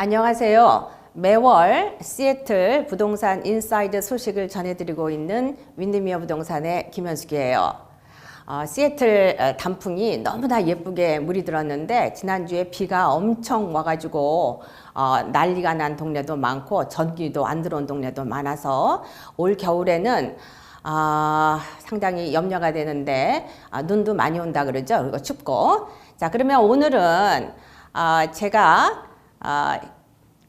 안녕하세요. 매월 시애틀 부동산 인사이드 소식을 전해드리고 있는 윈드미어 부동산의 김현숙이에요. 시애틀 단풍이 너무나 예쁘게 물이 들었는데 지난주에 비가 엄청 와가지고 난리가 난 동네도 많고 전기도 안 들어온 동네도 많아서 올 겨울에는 상당히 염려가 되는데 눈도 많이 온다 그러죠. 그리고 춥고. 자, 그러면 오늘은 제가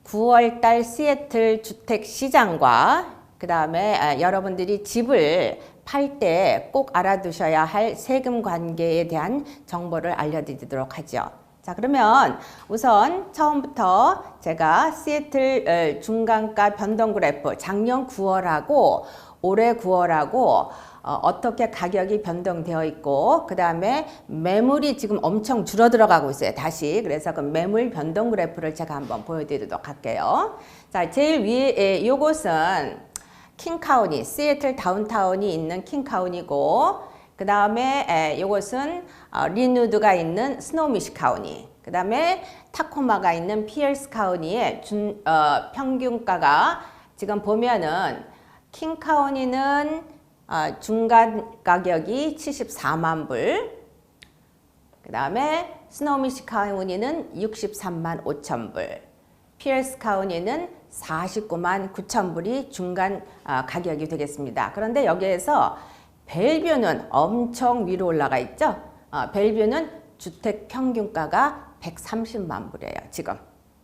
9월달 시애틀 주택 시장과 그 다음에 여러분들이 집을 팔 때 꼭 알아두셔야 할 세금 관계에 대한 정보를 알려드리도록 하죠. 자, 그러면 우선 처음부터 제가 시애틀 중간가 변동 그래프 작년 9월하고 올해 9월하고 어떻게 가격이 변동되어 있고 그 다음에 매물이 지금 엄청 줄어들어가고 있어요. 다시. 그래서 그 매물 변동 그래프를 제가 한번 보여드리도록 할게요. 자, 제일 위에 요것은 킹카운티, 시애틀 다운타운이 있는 킹카운티고 그 다음에 요것은 리누드가 있는 스노우미시 카운티 그 다음에 타코마가 있는 피어스 카운티의 평균가가 지금 보면은 킹카운티는 중간 가격이 74만 불, 그 다음에 스노우미시 카운티는 63만 5천 불, 피어스 카운티는 49만 9천 불이 중간 가격이 되겠습니다. 그런데 여기에서 벨뷰는 엄청 위로 올라가 있죠. 벨뷰는 주택 평균가가 130만 불이에요. 지금.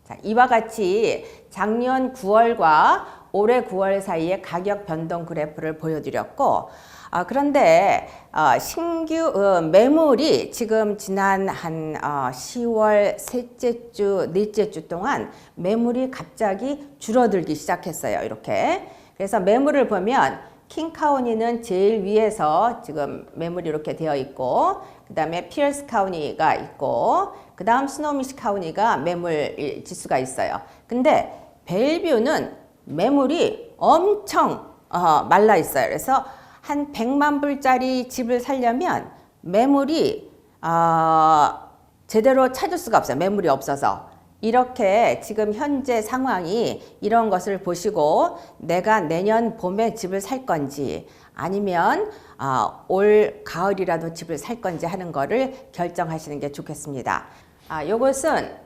자, 이와 같이 작년 9월과 올해 9월 사이에 가격 변동 그래프를 보여드렸고 그런데 신규 매물이 지금 지난 한 10월 셋째 주, 넷째 주 동안 매물이 갑자기 줄어들기 시작했어요. 이렇게. 그래서 매물을 보면 킹카운티는 제일 위에서 지금 매물이 이렇게 되어 있고 그 다음에 피어스 카운티가 있고 그 다음 스노우미시 카운티가 매물 지수가 있어요. 근데 벨뷰는 매물이 엄청 말라 있어요. 그래서 한 100만 불짜리 집을 살려면 매물이 제대로 찾을 수가 없어요. 매물이 없어서. 이렇게 지금 현재 상황이 이런 것을 보시고 내가 내년 봄에 집을 살 건지 아니면 올 가을이라도 집을 살 건지 하는 거를 결정하시는 게 좋겠습니다. 요것은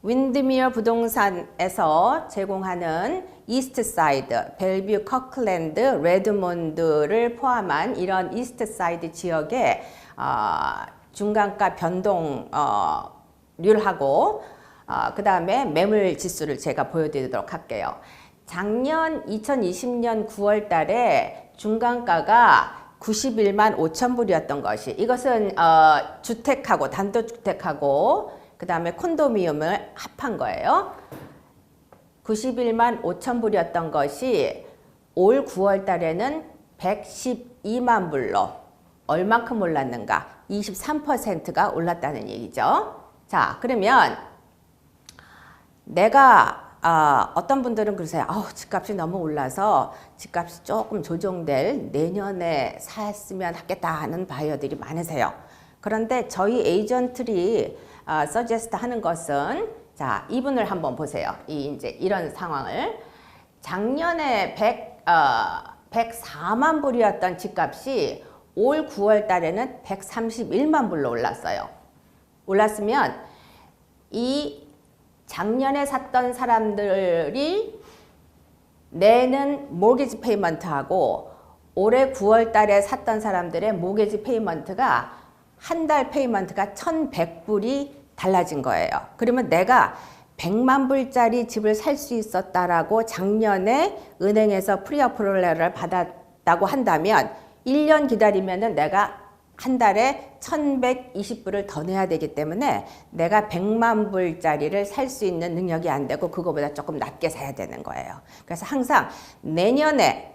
윈드미어 부동산에서 제공하는 이스트사이드, 벨뷰, 커클랜드, 레드몬드를 포함한 이런 이스트사이드 지역의 중간가 변동률하고 그 다음에 매물 지수를 제가 보여드리도록 할게요. 작년 2020년 9월 달에 중간가가 91만 5천 불이었던 것이 이것은 주택하고 단독주택하고 그 다음에 콘도미니엄을 합한 거예요. 91만 5천 불이었던 것이 올 9월 달에는 112만 불로 얼만큼 올랐는가? 23%가 올랐다는 얘기죠. 자, 그러면 내가 어떤 분들은 그러세요. 집값이 너무 올라서 집값이 조금 조정될 내년에 샀으면 하겠다 하는 바이어들이 많으세요. 그런데 저희 에이전트들이 서제스트 하는 것은 자, 이분을 한번 보세요. 이제 이런 상황을 작년에 104만 불이었던 집값이 올 9월 달에는 131만 불로 올랐어요. 올랐으면 이 작년에 샀던 사람들이 내는 모기지 페이먼트하고 올해 9월 달에 샀던 사람들의 모기지 페이먼트가 한 달 페이먼트가 1,100불이 달라진 거예요. 그러면 내가 100만 불짜리 집을 살 수 있었다라고 작년에 은행에서 프리어프로럴을 받았다고 한다면 1년 기다리면은 내가 한 달에 1,120불을 더 내야 되기 때문에 내가 100만 불짜리를 살 수 있는 능력이 안 되고 그거보다 조금 낮게 사야 되는 거예요. 그래서 항상 내년에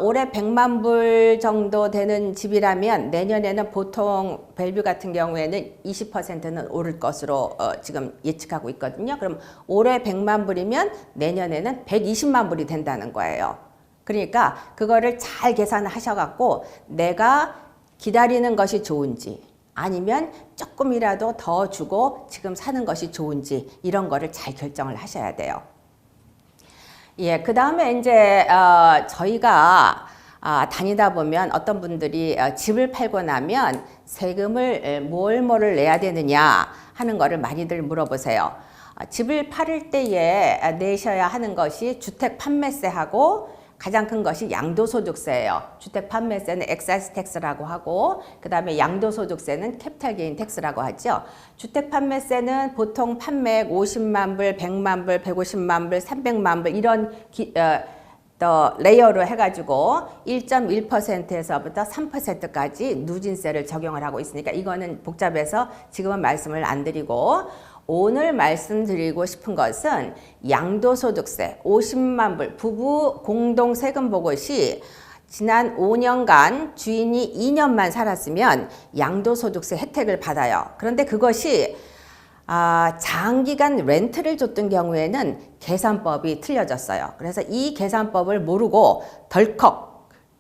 올해 100만 불 정도 되는 집이라면 내년에는 보통 밸류 같은 경우에는 20%는 오를 것으로 지금 예측하고 있거든요. 그럼 올해 100만 불이면 내년에는 120만 불이 된다는 거예요. 그러니까 그거를 잘 계산하셔갖고 내가 기다리는 것이 좋은지 아니면 조금이라도 더 주고 지금 사는 것이 좋은지 이런 거를 잘 결정을 하셔야 돼요. 예, 그 다음에 이제 저희가 다니다 보면 어떤 분들이 집을 팔고 나면 세금을 뭐를 내야 되느냐 하는 거를 많이들 물어보세요. 집을 팔을 때에 내셔야 하는 것이 주택 판매세하고 가장 큰 것이 양도소득세예요. 주택 판매세는 엑사이즈 텍스라고 하고 그 다음에 양도소득세는 캐피탈 게인 텍스라고 하죠. 주택 판매세는 보통 판매액 50만 불, 100만 불, 150만 불, 300만 불 이런 또 레이어로 해가지고 1.1%에서부터 3%까지 누진세를 적용을 하고 있으니까 이거는 복잡해서 지금은 말씀을 안 드리고 오늘 말씀드리고 싶은 것은 양도소득세 50만 불 부부 공동세금 보고 시 지난 5년간 주인이 2년만 살았으면 양도소득세 혜택을 받아요. 그런데 그것이 장기간 렌트를 줬던 경우에는 계산법이 틀려졌어요. 그래서 이 계산법을 모르고 덜컥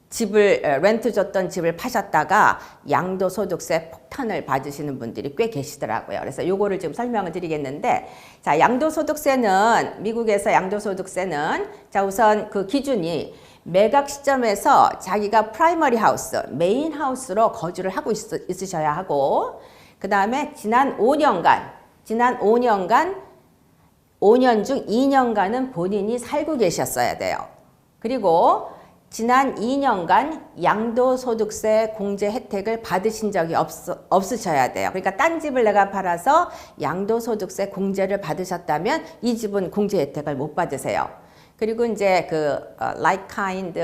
집을 렌트 줬던 집을 파셨다가 양도소득세 폭탄을 받으시는 분들이 꽤 계시더라고요. 그래서 요거를 지금 설명을 드리겠는데 자, 양도소득세는 미국에서 양도소득세는 자, 우선 그 기준이 매각 시점에서 자기가 프라이머리 하우스, 메인 하우스로 거주를 하고 있으셔야 하고 그 다음에 지난 5년간 5년 중 2년간은 본인이 살고 계셨어야 돼요. 그리고 지난 2년간 양도소득세 공제 혜택을 받으신 적이 없으셔야 돼요. 그러니까 딴 집을 내가 팔아서 양도소득세 공제를 받으셨다면 이 집은 공제 혜택을 못 받으세요. 그리고 이제 그 like kind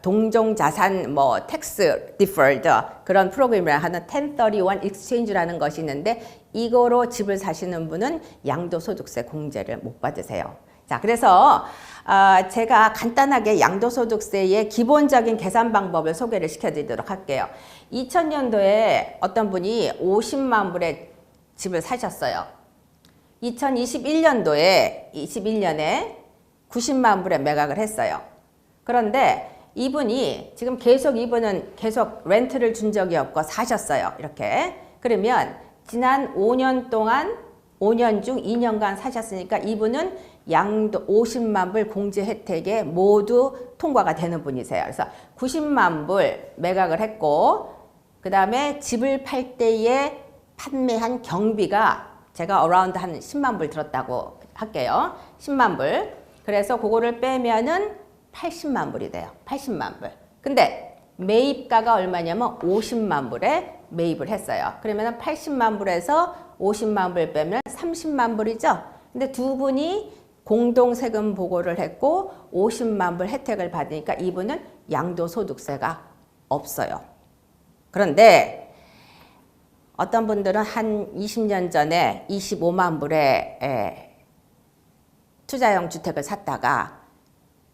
동종 자산 뭐 tax deferred 그런 프로그램을 하는 1031 exchange라는 것이 있는데 이거로 집을 사시는 분은 양도소득세 공제를 못 받으세요. 자, 그래서 제가 간단하게 양도소득세의 기본적인 계산 방법을 소개를 시켜드리도록 할게요. 2000년도에 어떤 분이 50만 불의 집을 사셨어요. 2021년에 90만 불에 매각을 했어요. 그런데 이분이 지금 이분은 계속 렌트를 준 적이 없고 사셨어요. 이렇게. 그러면 지난 5년 동안 5년 중 2년간 사셨으니까 이분은 양도 50만 불 공제 혜택에 모두 통과가 되는 분이세요. 그래서 90만 불 매각을 했고 그 다음에 집을 팔 때에 판매한 경비가 제가 어라운드 한 10만 불 들었다고 할게요. 10만 불. 그래서 그거를 빼면은 80만 불이 돼요. 80만 불. 근데 매입가가 얼마냐면 50만 불에 매입을 했어요. 그러면 80만 불에서 50만 불 빼면 30만 불이죠. 근데 두 분이 공동세금 보고를 했고 50만 불 혜택을 받으니까 이분은 양도소득세가 없어요. 그런데 어떤 분들은 한 20년 전에 25만 불에 투자형 주택을 샀다가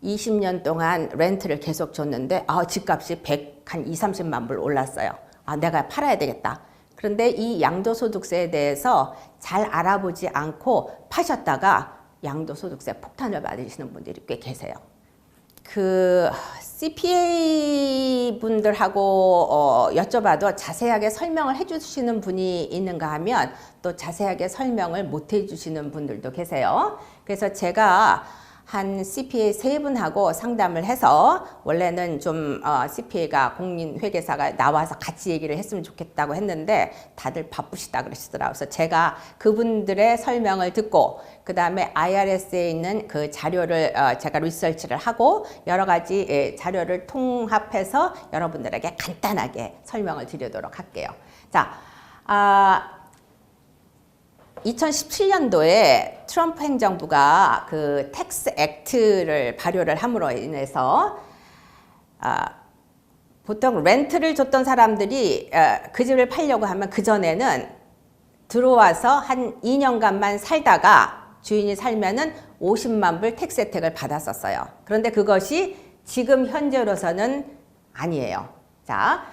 20년 동안 렌트를 계속 줬는데 집값이 100, 한 2, 30만 불 올랐어요. 내가 팔아야 되겠다. 그런데 이 양도소득세에 대해서 잘 알아보지 않고 파셨다가 양도소득세 폭탄을 맞으시는 분들이 꽤 계세요. 그 CPA 분들하고 여쭤봐도 자세하게 설명을 해주시는 분이 있는가 하면 또 자세하게 설명을 못 해주시는 분들도 계세요. 그래서 제가 한 CPA 3분하고 상담을 해서 원래는 좀 CPA가 공인회계사가 나와서 같이 얘기를 했으면 좋겠다고 했는데 다들 바쁘시다 그러시더라고요. 그래서 제가 그분들의 설명을 듣고 그 다음에 IRS에 있는 그 자료를 제가 리서치를 하고 여러 가지 자료를 통합해서 여러분들에게 간단하게 설명을 드리도록 할게요. 자, 2017년도에 트럼프 행정부가 그 텍스 액트를 발효를 함으로 인해서 보통 렌트를 줬던 사람들이 그 집을 팔려고 하면 그전에는 들어와서 한 2년간만 살다가 주인이 살면은 50만 불 텍스 혜택을 받았었어요. 그런데 그것이 지금 현재로서는 아니에요. 자,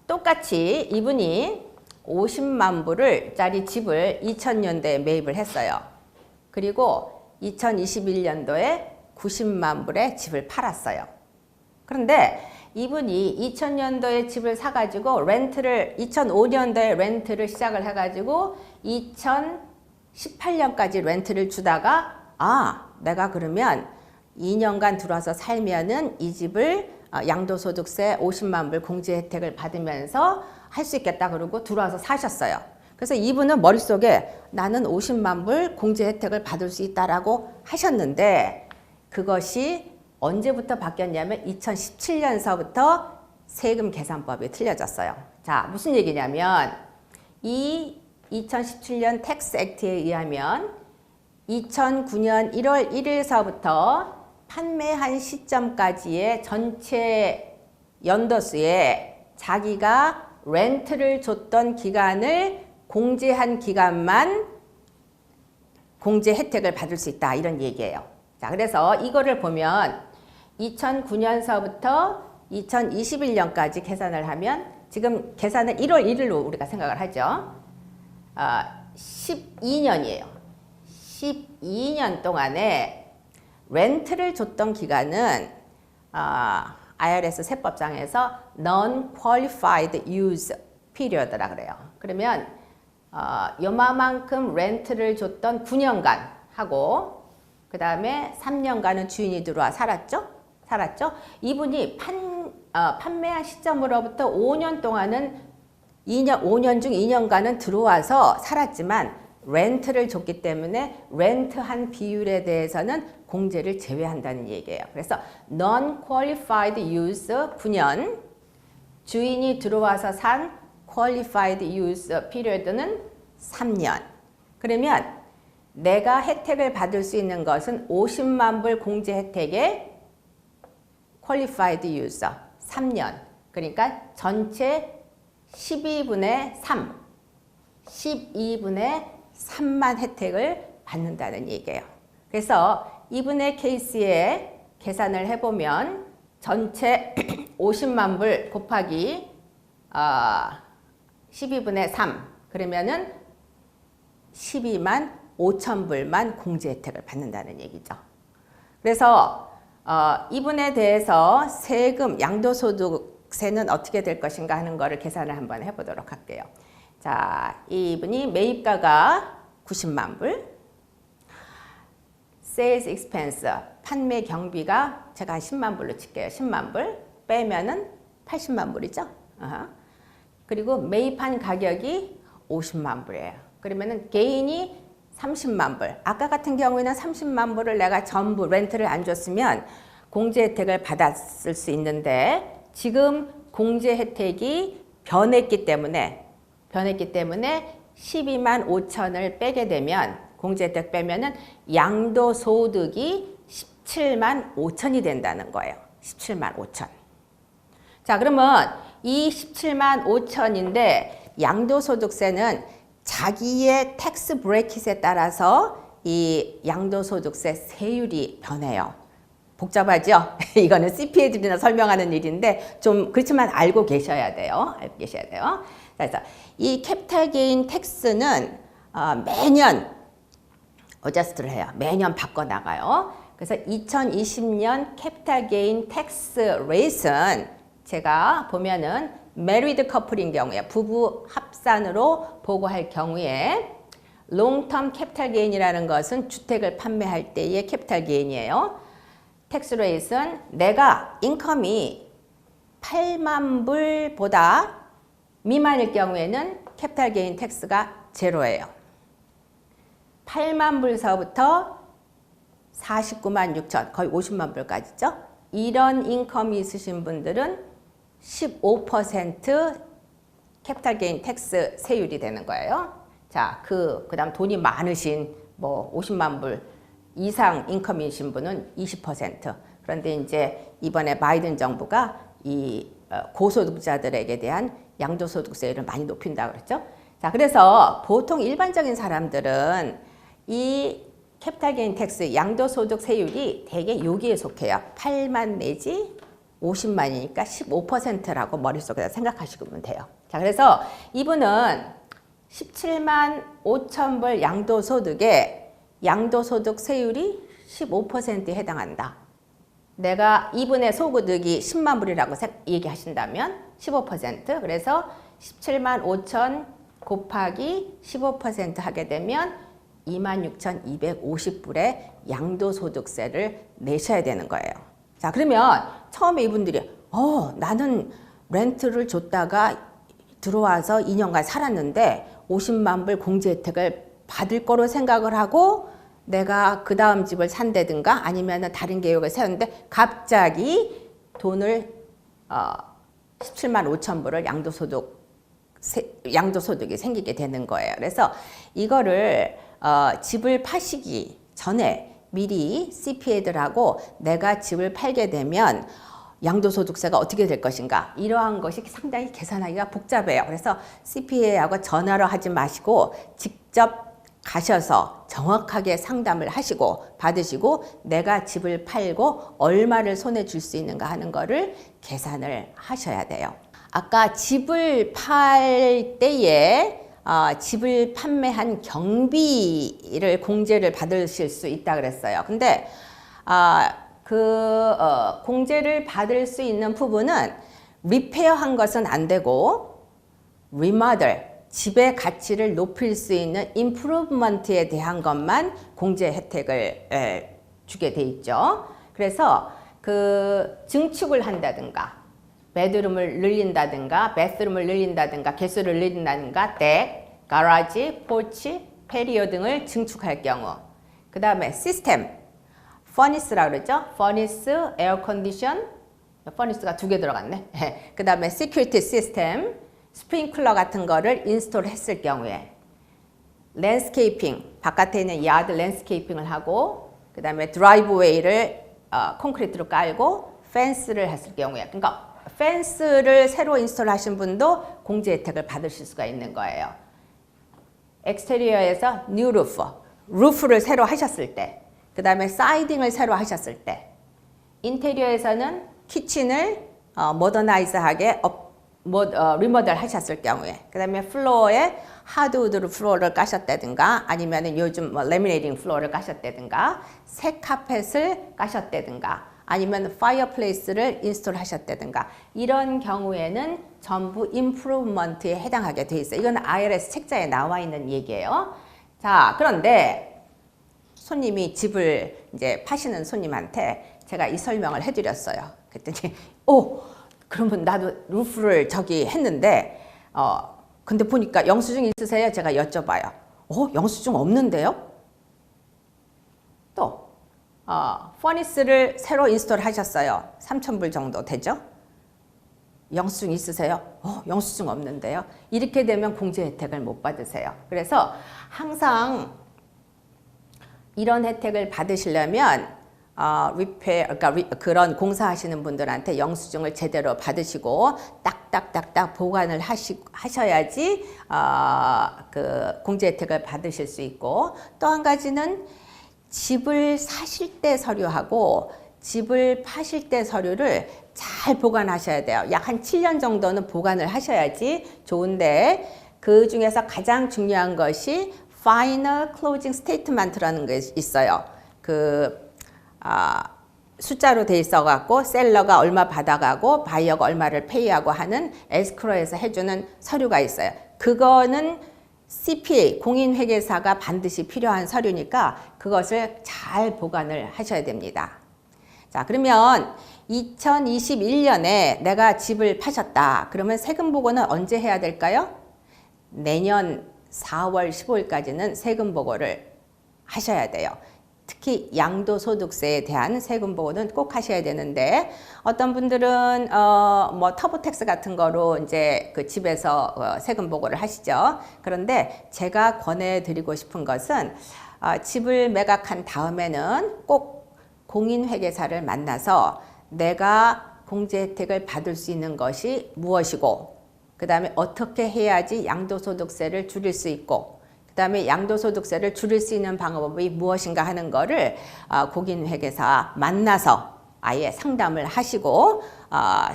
똑같이 이분이 50만 불을 짜리 집을 2000년대에 매입을 했어요. 그리고 2021년도에 90만 불에 집을 팔았어요. 그런데 이분이 2000년도에 집을 사가지고 렌트를 2005년도에 렌트를 시작을 해가지고 2018년까지 렌트를 주다가 내가 그러면 2년간 들어와서 살면은 이 집을 양도소득세 50만 불 공제 혜택을 받으면서 할 수 있겠다 그러고 들어와서 사셨어요. 그래서 이분은 머릿속에 나는 50만 불 공제 혜택을 받을 수 있다라고 하셨는데 그것이 언제부터 바뀌었냐면 2017년서부터 세금 계산법이 틀려졌어요. 자, 무슨 얘기냐면 이 2017년 텍스 액트에 의하면 2009년 1월 1일서부터 판매한 시점까지의 전체 연도수에 자기가 렌트를 줬던 기간을 공제한 기간만 공제 혜택을 받을 수 있다 이런 얘기예요. 자, 그래서 이거를 보면 2009년서부터 2021년까지 계산을 하면 지금 계산은 1월 1일로 우리가 생각을 하죠. 12년이에요. 12년 동안에 렌트를 줬던 기간은 IRS 세법상에서 Non-Qualified Use Period라 그래요. 그러면 요만큼 렌트를 줬던 9년간 하고 그 다음에 3년간은 주인이 들어와 살았죠? 이분이 판매한 시점으로부터 5년 동안은 5년 중 2년간은 들어와서 살았지만 렌트를 줬기 때문에 렌트한 비율에 대해서는 공제를 제외한다는 얘기예요. 그래서 Non-Qualified Use 9년, 주인이 들어와서 산 Qualified Use Period는 3년. 그러면 내가 혜택을 받을 수 있는 것은 50만 불 공제 혜택에 Qualified User 3년. 그러니까 전체 12분의 3, 12분의 3만 혜택을 받는다는 얘기예요. 그래서 이분의 케이스에 계산을 해보면 전체 50만 불 곱하기 12분의 3 그러면은 12만 5천 불만 공제 혜택을 받는다는 얘기죠. 그래서 이분에 대해서 세금, 양도소득세는 어떻게 될 것인가 하는 거를 계산을 한번 해보도록 할게요. 자, 이분이 매입가가 90만 불, Sales Expense, 판매 경비가 제가 한 10만 불로 칠게요. 10만 불 빼면은 80만 불이죠. 그리고 매입한 가격이 50만 불이에요. 그러면은 개인이 30만 불. 아까 같은 경우에는 30만 불을 내가 전부 렌트를 안 줬으면 공제 혜택을 받았을 수 있는데 지금 공제 혜택이 변했기 때문에 12만 5천을 빼게 되면 공제 혜택 빼면은 양도소득이 17만 5천이 된다는 거예요. 17만 5천. 자, 그러면 이 17만 5천인데 양도소득세는 자기의 텍스 브래킷에 따라서 이 양도소득세 세율이 변해요. 복잡하죠? 이거는 CPA들이나 설명하는 일인데 좀 그렇지만 알고 계셔야 돼요. 그래서 이 캐피탈 게인 텍스는 매년 어저스트를 해요. 매년 바꿔나가요. 그래서 2020년 캐피탈 게인 텍스 레이트는 제가 보면은 메리드 커플인 경우에 부부 합산으로 보고할 경우에 롱텀 캐피탈 게인이라는 것은 주택을 판매할 때의 캐피탈 게인이에요. 텍스 레이트는 내가 인컴이 8만 불보다 미만일 경우에는 캐피탈 게인 텍스가 제로예요. 8만 불서부터 49만 6천, 거의 50만 불까지죠. 이런 인컴이 있으신 분들은 15% 캐피탈 게인 텍스 세율이 되는 거예요. 자, 그다음 돈이 많으신 뭐 50만 불 이상 인컴이신 분은 20%. 그런데 이제 이번에 바이든 정부가 이 고소득자들에게 대한 양도소득세율을 많이 높인다고 그랬죠. 자, 그래서 보통 일반적인 사람들은 이 캐피탈 게인 텍스 양도소득 세율이 대개 여기에 속해요. 8만 내지 50만이니까 15%라고 머릿속에다 생각하시면 돼요. 자, 그래서 이분은 17만 5천 불 양도소득에 양도소득 세율이 15%에 해당한다. 내가 이분의 소득이 10만 불이라고 얘기하신다면 15%, 그래서 17만 5천 곱하기 15% 하게 되면 26,250불의 양도소득세를 내셔야 되는 거예요. 자, 그러면 처음에 이분들이 나는 렌트를 줬다가 들어와서 2년간 살았는데 50만 불 공제 혜택을 받을 거로 생각을 하고 내가 그 다음 집을 산다든가 아니면 다른 계획을 세웠는데 갑자기 돈을 17만 5천 불을 양도소득이 생기게 되는 거예요. 그래서 이거를 집을 파시기 전에 미리 CPA들하고 내가 집을 팔게 되면 양도소득세가 어떻게 될 것인가, 이러한 것이 상당히 계산하기가 복잡해요. 그래서 CPA하고 전화로 하지 마시고 직접 가셔서 정확하게 상담을 하시고 받으시고 내가 집을 팔고 얼마를 손에 줄 수 있는가 하는 거를 계산을 하셔야 돼요. 아까 집을 팔 때에 집을 판매한 경비를 공제를 받으실 수 있다 그랬어요. 근데 공제를 받을 수 있는 부분은 리페어한 것은 안 되고 리모델, 집의 가치를 높일 수 있는 임프루브먼트에 대한 것만 공제 혜택을 주게 돼 있죠. 그래서 증축을 한다든가 베드룸을 늘린다든가 베스룸을 늘린다든가 개수를 늘린다든가 덱, 가라지, 포치, 페리오 등을 증축할 경우, 그 다음에 시스템, 퍼니스라고 그러죠. 퍼니스, 에어컨디션, 퍼니스가 2개 들어갔네. 그 다음에 시큐리티 시스템, 스프링클러 같은 거를 인스톨 했을 경우에, 랜드스케이핑, 바깥에 있는 야드 랜드스케이핑을 하고, 그 다음에 드라이브웨이를 콘크리트로 깔고 펜스를 했을 경우에, 그러니까 펜스를 새로 인스톨 하신 분도 공제 혜택을 받으실 수가 있는 거예요. 엑스테리어에서 뉴 루프를 새로 하셨을 때, 그 다음에 사이딩을 새로 하셨을 때, 인테리어에서는 키친을 모더나이즈하게 리모델 하셨을 경우에, 그 다음에 플로어에 하드우드로 플로어를 까셨다든가 아니면 요즘 레미네이팅 플로어를 까셨다든가 새 카펫을 까셨다든가 아니면 파이어플레이스를 인스톨 하셨다든가 이런 경우에는 전부 임프루브먼트에 해당하게 돼 있어요. 이건 IRS 책자에 나와 있는 얘기예요. 자, 그런데 손님이 집을 이제 파시는 손님한테 제가 이 설명을 해드렸어요. 그랬더니 그러면 나도 루프를 저기 했는데 근데 보니까 영수증 있으세요? 제가 여쭤봐요. 영수증 없는데요? 또 퍼니스를 새로 인스톨 하셨어요. 3,000불 정도 되죠? 영수증 있으세요? 영수증 없는데요? 이렇게 되면 공제 혜택을 못 받으세요. 그래서 항상 이런 혜택을 받으시려면 그러니까 그런 공사하시는 분들한테 영수증을 제대로 받으시고 딱딱딱딱 보관을 하셔야지 공제 혜택을 받으실 수 있고, 또 한 가지는 집을 사실 때 서류하고 집을 파실 때 서류를 잘 보관하셔야 돼요. 약 한 7년 정도는 보관을 하셔야지 좋은데, 그 중에서 가장 중요한 것이 Final Closing Statement라는 게 있어요. 숫자로 돼 있어 갖고 셀러가 얼마 받아가고 바이어가 얼마를 페이하고 하는 에스크로에서 해주는 서류가 있어요. 그거는 CPA, 공인회계사가 반드시 필요한 서류니까 그것을 잘 보관을 하셔야 됩니다. 자, 그러면 2021년에 내가 집을 파셨다. 그러면 세금 보고는 언제 해야 될까요? 내년 4월 15일까지는 세금 보고를 하셔야 돼요. 특히 양도소득세에 대한 세금 보고는 꼭 하셔야 되는데, 어떤 분들은 터보택스 같은 거로 이제 그 집에서 세금 보고를 하시죠. 그런데 제가 권해드리고 싶은 것은 집을 매각한 다음에는 꼭 공인회계사를 만나서 내가 공제 혜택을 받을 수 있는 것이 무엇이고, 그 다음에 어떻게 해야지 양도소득세를 줄일 수 있고, 그 다음에 양도소득세를 줄일 수 있는 방법이 무엇인가 하는 거를 공인회계사 만나서 아예 상담을 하시고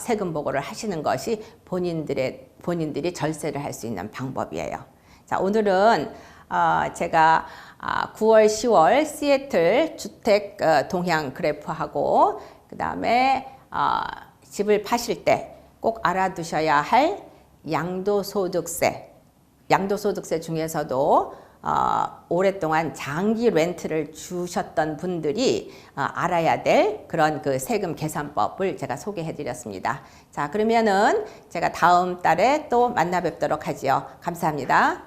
세금 보고를 하시는 것이 본인들이 절세를 할 수 있는 방법이에요. 자, 오늘은 제가 9월, 10월 시애틀 주택 동향 그래프하고 그다음에 집을 파실 때 꼭 알아두셔야 할 양도소득세. 양도소득세 중에서도 오랫동안 장기 렌트를 주셨던 분들이 알아야 될 그런 그 세금 계산법을 제가 소개해 드렸습니다. 자, 그러면은 제가 다음 달에 또 만나 뵙도록 하지요. 감사합니다.